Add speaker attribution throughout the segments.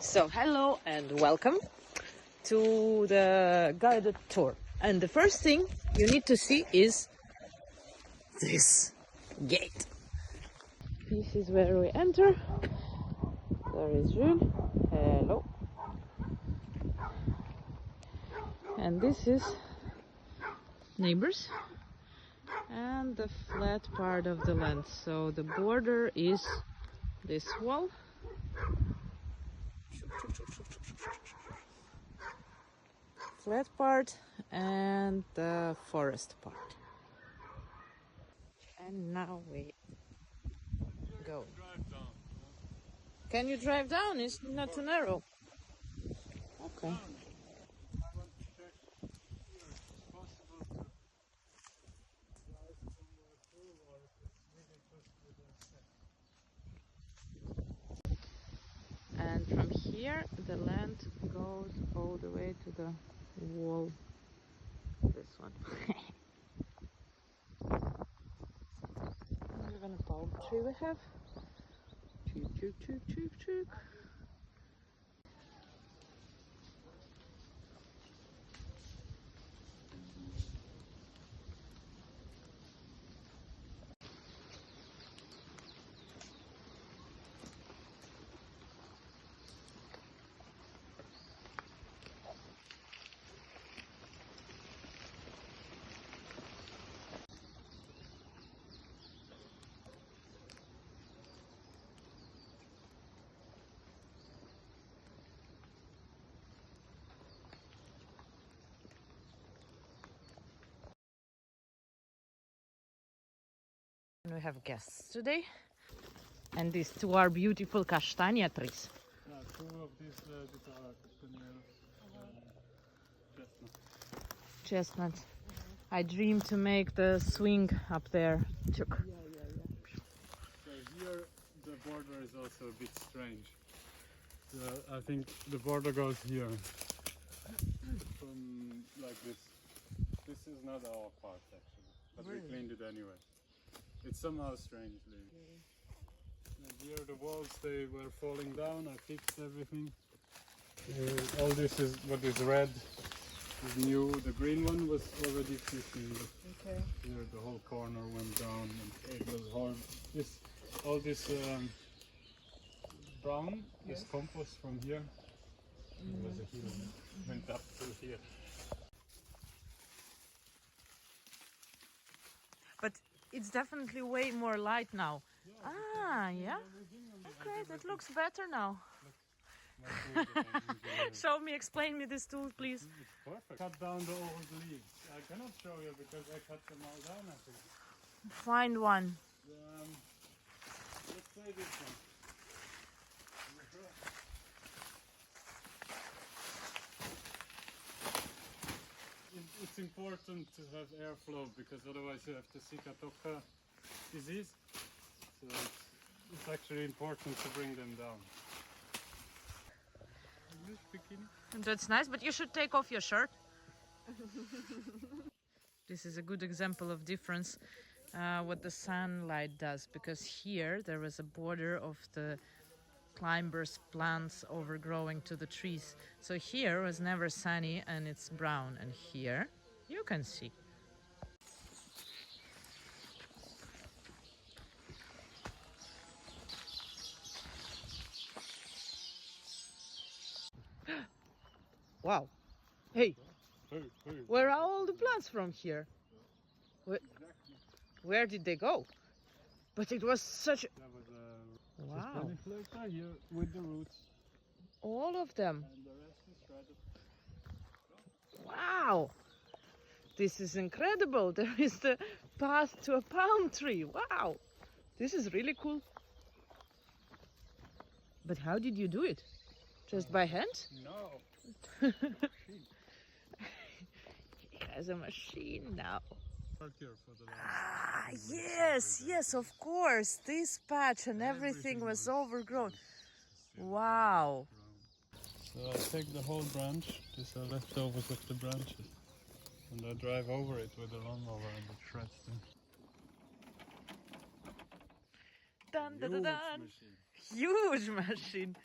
Speaker 1: So hello and welcome to the guided tour. And the first thing you need to see is this gate. This is where we enter. There is Jules. Hello. And this is neighbors and the flat part of the land. So the border is this wall. Flat part and the forest part. And now we go. Can you drive down? It's not too narrow. Okay. And from here the land goes all the way to the wall. This one. Even a palm tree we have. Chook, chook, chook, chook, chook. We have guests today, and these two are beautiful castaña trees.
Speaker 2: Yeah, two of these are
Speaker 1: Chestnuts. I dream to make the swing up there.
Speaker 2: So here the border is also a bit strange. I think the border goes here, from like this. This is not our part actually, but we cleaned it anyway. It's somehow strangely. And here the walls, they were falling down. I fixed everything. All this is what is red is new. The green one was already fixing.
Speaker 1: Okay.
Speaker 2: Here the whole corner went down and it was hard. All this brown is compost from here. It was a hill, went up to here.
Speaker 1: But it's definitely way more light now. Yeah. Okay, that looks better now. Show me, explain me this tool, please.
Speaker 2: It's perfect. Cut down the old leaves. I cannot show you because I cut them all down, I think.
Speaker 1: Find one.
Speaker 2: Let's say this one. It's important to have airflow because otherwise you have the Zika disease. So it's actually important to bring them down.
Speaker 1: That's nice, but you should take off your shirt. This is a good example of difference what the sunlight does, because here there was a border of the climbers plants overgrowing to the trees. So here was never sunny and it's brown, and here you can see. Wow. Hey, where are all the plants from here? Where did they go? But it was such a...
Speaker 2: That was
Speaker 1: Wow.
Speaker 2: here with the roots.
Speaker 1: All of them.
Speaker 2: And the rest is shredded.
Speaker 1: Wow. This is incredible. There is the path to a palm tree. Wow. This is really cool. But how did you do it? Just by hand?
Speaker 2: No.
Speaker 1: He has a machine now.
Speaker 2: Here for the last
Speaker 1: Yes, of course. This patch and everything was overgrown. Wow.
Speaker 2: So I take the whole branch. These are leftovers of the branches. And I drive over it with a lawnmower and it shreds them.
Speaker 1: Dun, dun, dun, dun.
Speaker 2: Machine.
Speaker 1: Huge machine.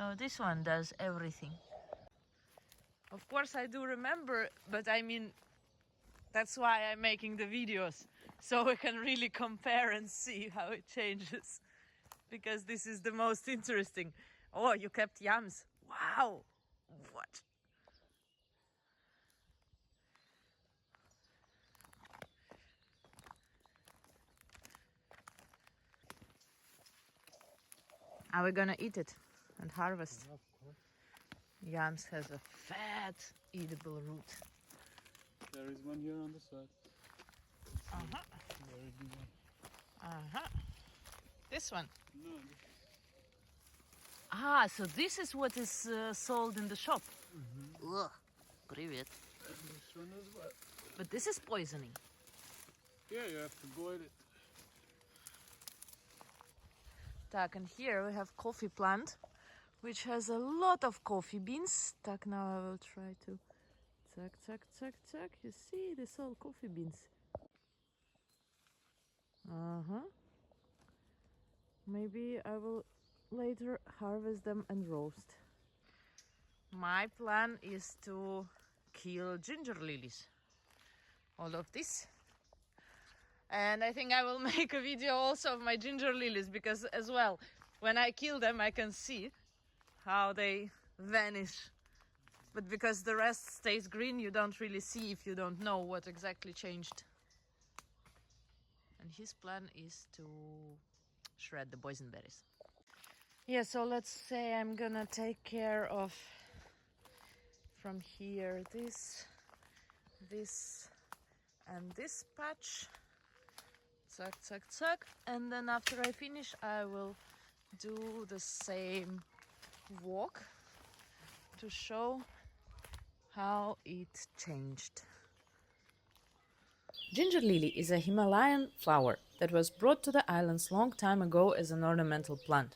Speaker 1: So this one does everything. Of course I do remember, but I mean, that's why I'm making the videos, so we can really compare and see how it changes. Because this is the most interesting. Oh, you kept yams. Wow. What? Are we gonna eat it and harvest?
Speaker 2: Yeah, of course.
Speaker 1: Yams has a fat, eatable root.
Speaker 2: There is one here on the side.
Speaker 1: Uh-huh.
Speaker 2: Very big one.
Speaker 1: Uh-huh. This one?
Speaker 2: No,
Speaker 1: Ah, so this is what is sold in the shop. Ugh. Привет.
Speaker 2: this one as well.
Speaker 1: But this is poisoning.
Speaker 2: Yeah, you have to boil it.
Speaker 1: Так, and here we have coffee plant, which has a lot of coffee beans. Так, now I will try to... Tack, tack, tack, tack. You see, these all coffee beans. Uh-huh. Maybe I will later harvest them and roast. My plan is to kill ginger lilies. All of this. And I think I will make a video also of my ginger lilies, because as well, when I kill them, I can see how they vanish. But because the rest stays green, you don't really see if you don't know what exactly changed. And his plan is to shred the boysenberries. Yeah, so let's say I'm gonna take care of from here this, and this patch. Zack, zack, zack. And then after I finish, I will do the same walk to show how it changed. Ginger lily is a Himalayan flower that was brought to the islands long time ago as an ornamental plant.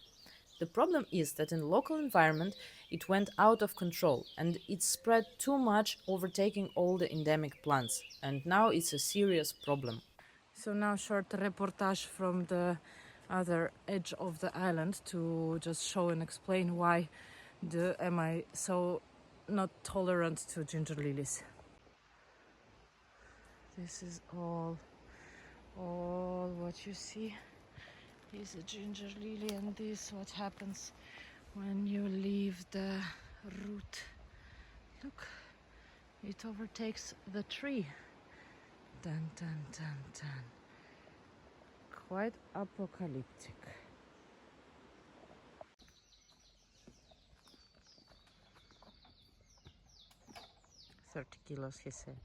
Speaker 1: The problem is that in local environment it went out of control and it spread too much, overtaking all the endemic plants, and now it's a serious problem. So now short reportage from the other edge of the island to just show and explain why am I so not tolerant to ginger lilies. This is all what you see is a ginger lily, and this what happens when you leave the root. Look, it overtakes the tree. Dun dun dun dun. Quite apocalyptic. 30 kilos, he said.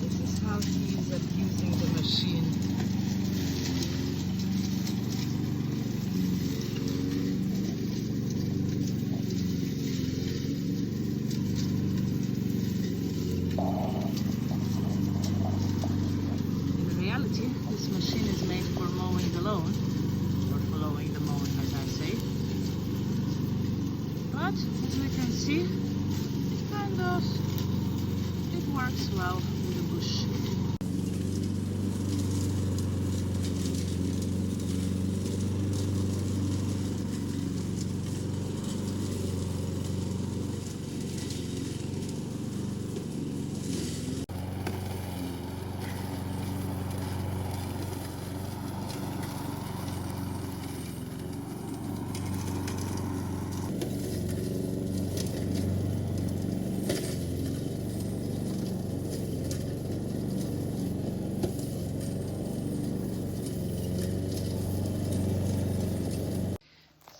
Speaker 1: This is how he is abusing the machine. In reality, this machine is made for mowing alone, or following the mowing, as I say. But as we can see, kind of, it works well with the bush.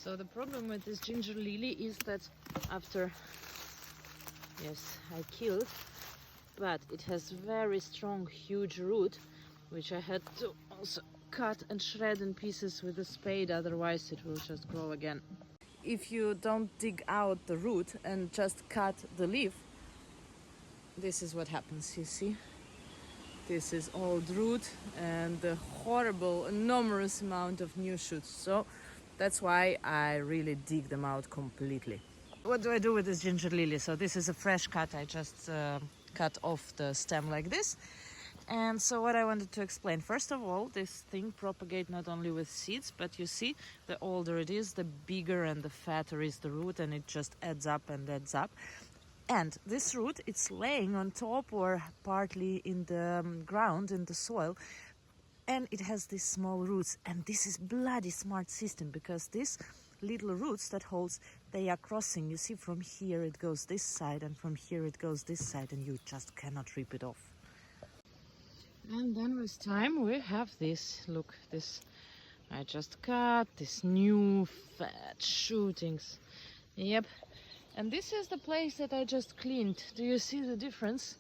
Speaker 1: So the problem with this ginger lily is that after, yes, I killed, but it has very strong, huge root, which I had to also cut and shred in pieces with a spade, otherwise it will just grow again. If you don't dig out the root and just cut the leaf, this is what happens, you see. This is old root and the horrible, enormous amount of new shoots. So that's why I really dig them out completely. What do I do with this ginger lily? So this is a fresh cut. I just cut off the stem like this. And so what I wanted to explain, first of all, this thing propagates not only with seeds, but you see, the older it is, the bigger and the fatter is the root, and it just adds up and adds up. And this root, it's laying on top or partly in the ground, in the soil, and it has these small roots. And this is bloody smart system, because these little roots that holds, they are crossing. You see, from here it goes this side, and from here it goes this side, and you just cannot rip it off. And then with time we have this, look, this I just cut, this new fat shootings. Yep. And this is the place that I just cleaned. Do you see the difference?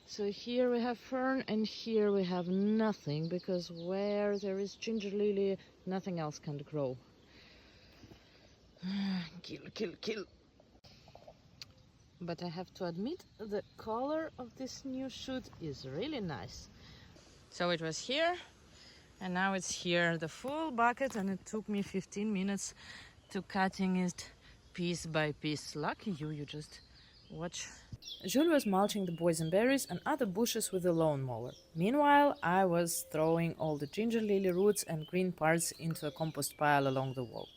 Speaker 1: So here we have fern and here we have nothing, because where there is ginger lily, nothing else can grow. Kill, kill, kill. But I have to admit, the color of this new shoot is really nice. So it was here, and now it's here, the full bucket, and it took me 15 minutes to cutting it piece by piece. Lucky you, you just watch. Jules was mulching the boysenberries and other bushes with a lawnmower. Meanwhile, I was throwing all the ginger lily roots and green parts into a compost pile along the wall.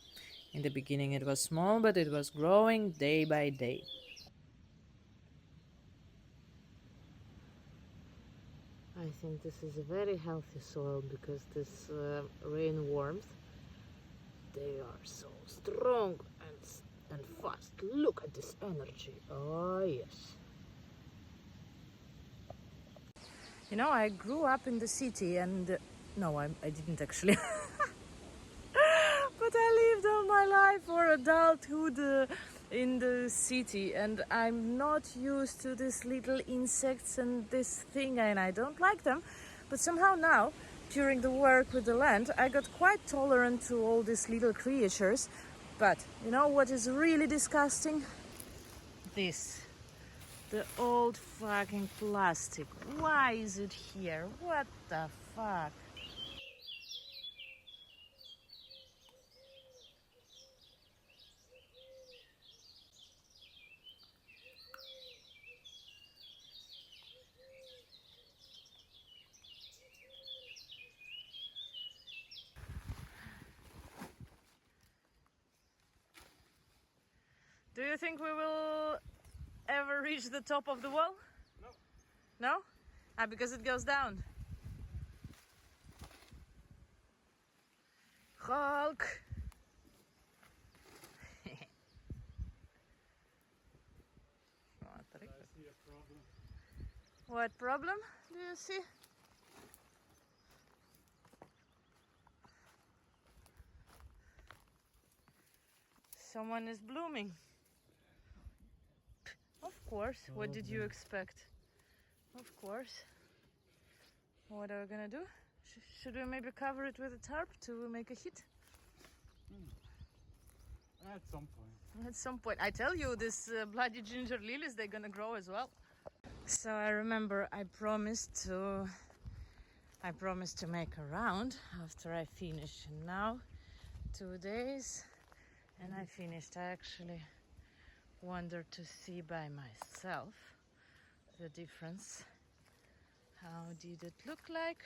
Speaker 1: In the beginning it was small, but it was growing day by day. I think this is a very healthy soil, because this rain warmth, they are so strong and fast. Look at this energy. Oh yes. You know, I grew up in the city, and no, I didn't actually. But I lived all my life or adulthood in the city, and I'm not used to these little insects and this thing, and I don't like them. But somehow now, during the work with the land, I got quite tolerant to all these little creatures. But you know what is really disgusting? This. The old fucking plastic. Why is it here? What the fuck? Do you think we will ever reach the top of the wall?
Speaker 2: No.
Speaker 1: No? Ah, because it goes down. Hulk!
Speaker 2: I see a problem.
Speaker 1: What problem do you see? Someone is blooming. Of course. What did you expect? Of course. What are we gonna do? Should we maybe cover it with a tarp to make a hit?
Speaker 2: At some point.
Speaker 1: At some point. I tell you, this bloody ginger lilies, they're gonna grow as well. So I remember I promised to make a round after I finished. And now 2 days and I finished. I actually wanted to see by myself the difference. How did it look like?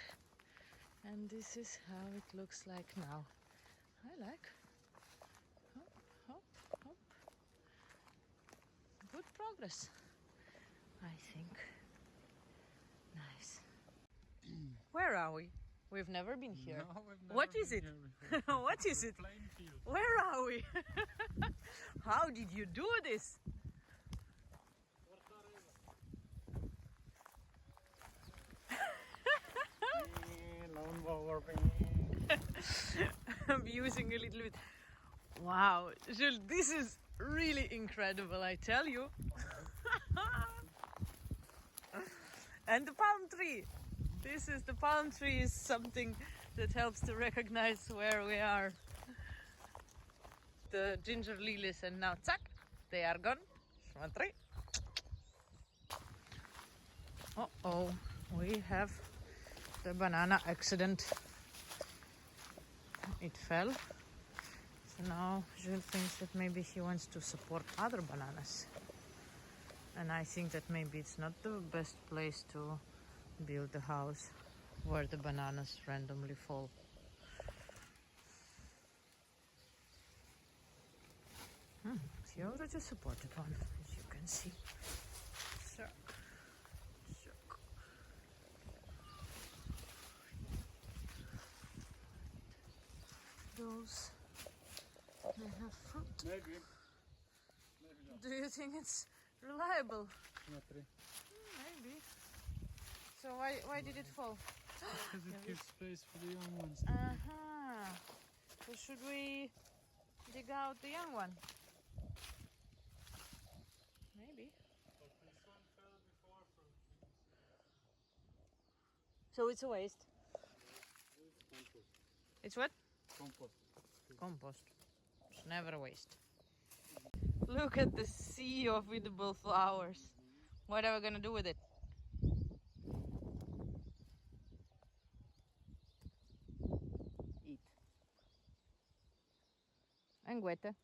Speaker 1: And this is how it looks like now. I like. Hop, hop, hop. Good progress, I think. Nice. Where are we? We've never been here.
Speaker 2: No, we've never
Speaker 1: What is it?
Speaker 2: been here
Speaker 1: What is it?
Speaker 2: Plain field.
Speaker 1: Where are we? How did you do this? I'm using a little bit. Wow, Jules, this is really incredible, I tell you. And the palm tree. This is the palm tree, is something that helps to recognize where we are. The ginger lilies, and now zack, they are gone. 1, 3. Uh-oh, we have the banana accident. It fell. So now Jules thinks that maybe he wants to support other bananas. And I think that maybe it's not the best place to build the house where the bananas randomly fall. He already supported one, as you can see. So, those they have fruit.
Speaker 2: Maybe not.
Speaker 1: Do you think it's reliable?
Speaker 2: Not really.
Speaker 1: Maybe. So why did it fall?
Speaker 2: Because it gives space for the young ones.
Speaker 1: So should we dig out the young one? Maybe.
Speaker 2: But this one fell before from trees.
Speaker 1: So it's a waste.
Speaker 2: It's compost.
Speaker 1: It's what?
Speaker 2: Compost.
Speaker 1: Compost. It's never a waste. Look at the sea of edible flowers. What are we gonna do with it? Eat. And Guetta.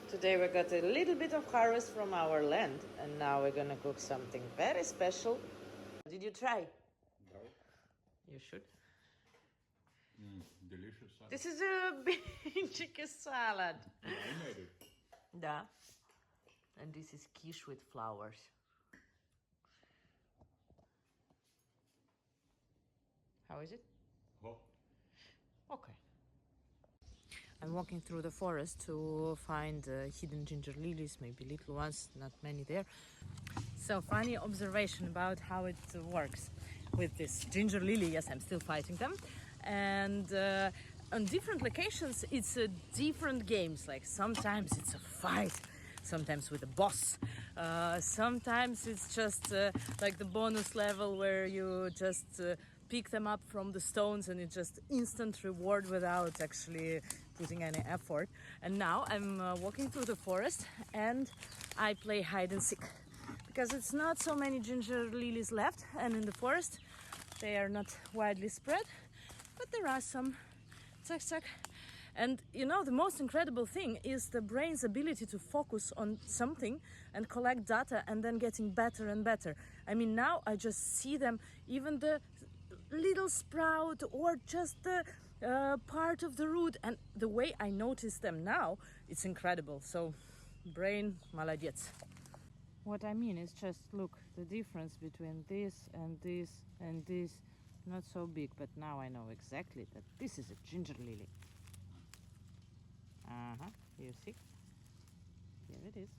Speaker 1: Today we got a little bit of harvest from our land, and now we're gonna cook something very special. Did you try?
Speaker 3: No.
Speaker 1: You should.
Speaker 3: Delicious salad.
Speaker 1: This is a big chicken salad.
Speaker 3: I made it.
Speaker 1: Да. And this is quiche with flowers. How is it?
Speaker 3: Oh.
Speaker 1: Okay. I'm walking through the forest to find hidden ginger lilies, maybe little ones, not many there. So funny observation about how it works with this ginger lily. Yes, I'm still fighting them. And on different locations, it's different games. Like sometimes it's a fight, sometimes with a boss. Sometimes it's just like the bonus level where you just pick them up from the stones and it's just instant reward without actually putting any effort. And now I'm walking through the forest and I play hide and seek because it's not so many ginger lilies left, and in the forest they are not widely spread, but there are some. Zack, zack. And you know, the most incredible thing is the brain's ability to focus on something and collect data and then getting better and better. I mean, now I just see them, even the little sprout or just the part of the root, and the way I notice them now, it's incredible. So, brain, молодец. What I mean is just look, the difference between this and this and this, not so big, but now I know exactly that this is a ginger lily. You see? Here it is.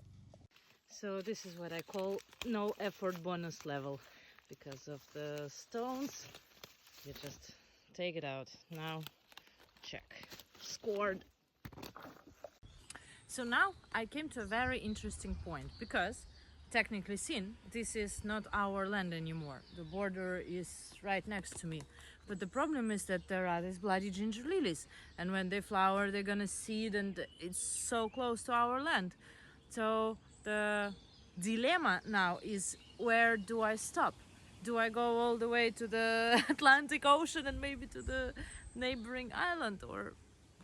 Speaker 1: So this is what I call no effort bonus level. Because of the stones, you just take it out. Now, check. Scored. So now I came to a very interesting point, because technically seen, this is not our land anymore. The border is right next to me. But the problem is that there are these bloody ginger lilies, and when they flower, they're gonna seed, and it's so close to our land. So the dilemma now is, where do I stop? Do I go all the way to the Atlantic Ocean and maybe to the neighboring island, or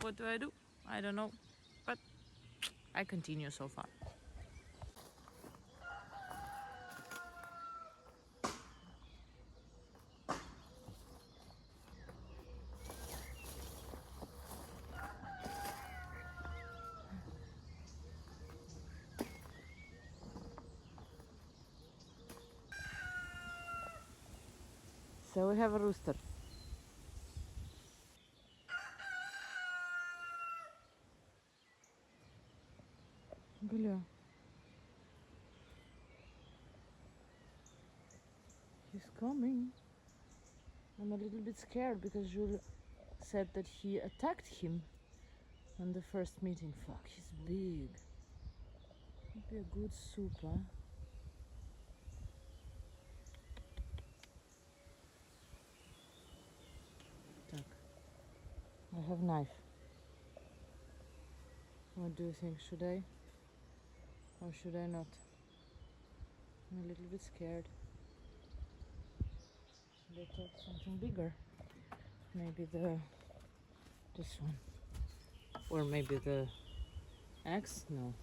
Speaker 1: what do I do? I don't know, but I continue so far. So we have a rooster. Бля. He's coming. I'm a little bit scared because Jules said that he attacked him on the first meeting. Fuck, he's big. Would be a good soup, huh? Так. I have knife. What do you think? Should I or should I not? I'm a little bit scared. Should I take something bigger? Maybe this one, or maybe the axe? No,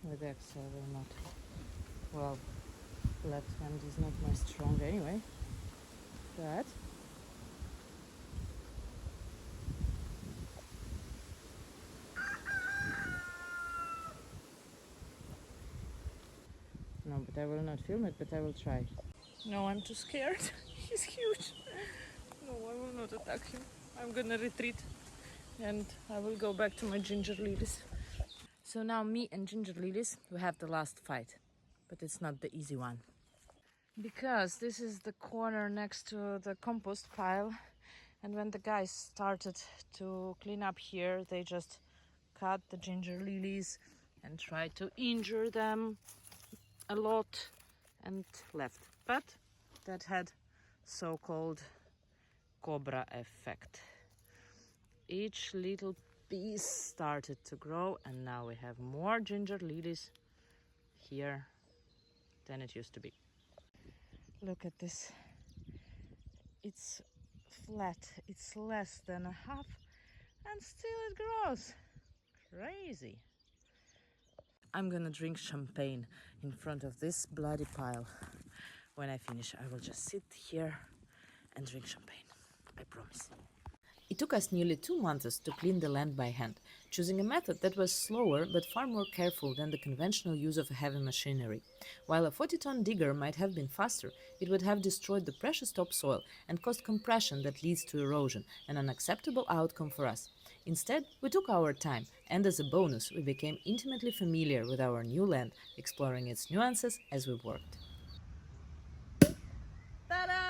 Speaker 1: with axe I will not. Well, left hand is not my strong anyway. But no, but I will not film it, but I will try. No, I'm too scared. He's huge. No, I will not attack him. I'm gonna retreat and I will go back to my ginger lilies. So now me and ginger lilies, we have the last fight, but it's not the easy one. Because this is the corner next to the compost pile, and when the guys started to clean up here, they just cut the ginger lilies and tried to injure them a lot and left. But that had so-called cobra effect. Each little piece started to grow, and now we have more ginger lilies here than it used to be. Look at this. It's flat. It's less than a half, and still it grows. Crazy. I'm gonna drink champagne in front of this bloody pile. When I finish, I will just sit here and drink champagne. I promise. It took us nearly 2 months to clean the land by hand, choosing a method that was slower but far more careful than the conventional use of heavy machinery. While a 40-ton digger might have been faster, it would have destroyed the precious topsoil and caused compression that leads to erosion, an unacceptable outcome for us. Instead, we took our time, and as a bonus, we became intimately familiar with our new land, exploring its nuances as we worked. Ta-da!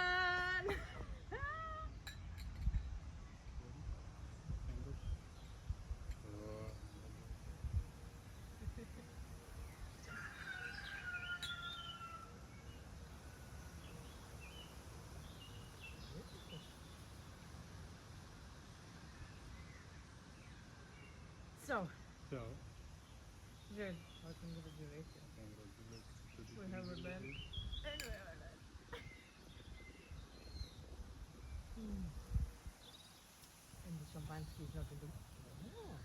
Speaker 1: So, good. Welcome to the duration. We have a bed. And we have a bed. And the champagne is not in the... Oh,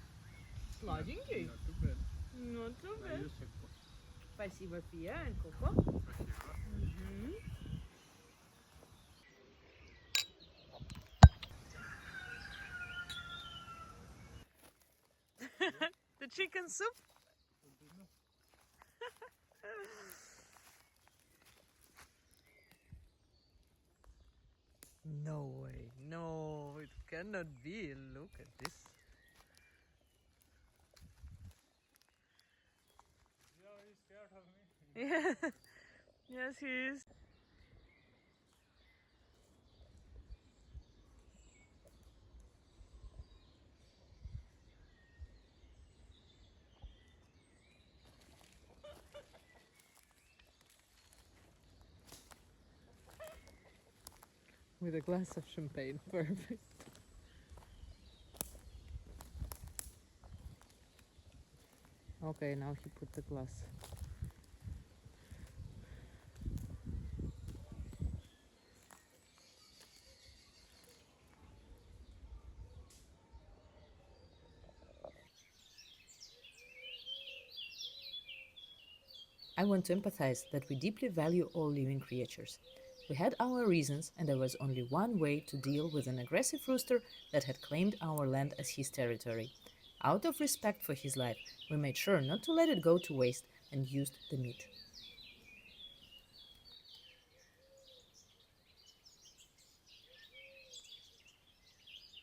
Speaker 1: sliding key.
Speaker 2: Not too bad.
Speaker 1: Not too
Speaker 2: I
Speaker 1: bad.
Speaker 2: use it.
Speaker 1: Спасибо, Пия and Coco. The chicken soup? No way, no, it cannot be. Look at this.
Speaker 2: Yeah, he's scared of me.
Speaker 1: Yeah. Yes, he is. With a glass of champagne, perfect. Okay, now he put the glass. I want to emphasize that we deeply value all living creatures. We had our reasons, and there was only one way to deal with an aggressive rooster that had claimed our land as his territory. Out of respect for his life, we made sure not to let it go to waste and used the meat.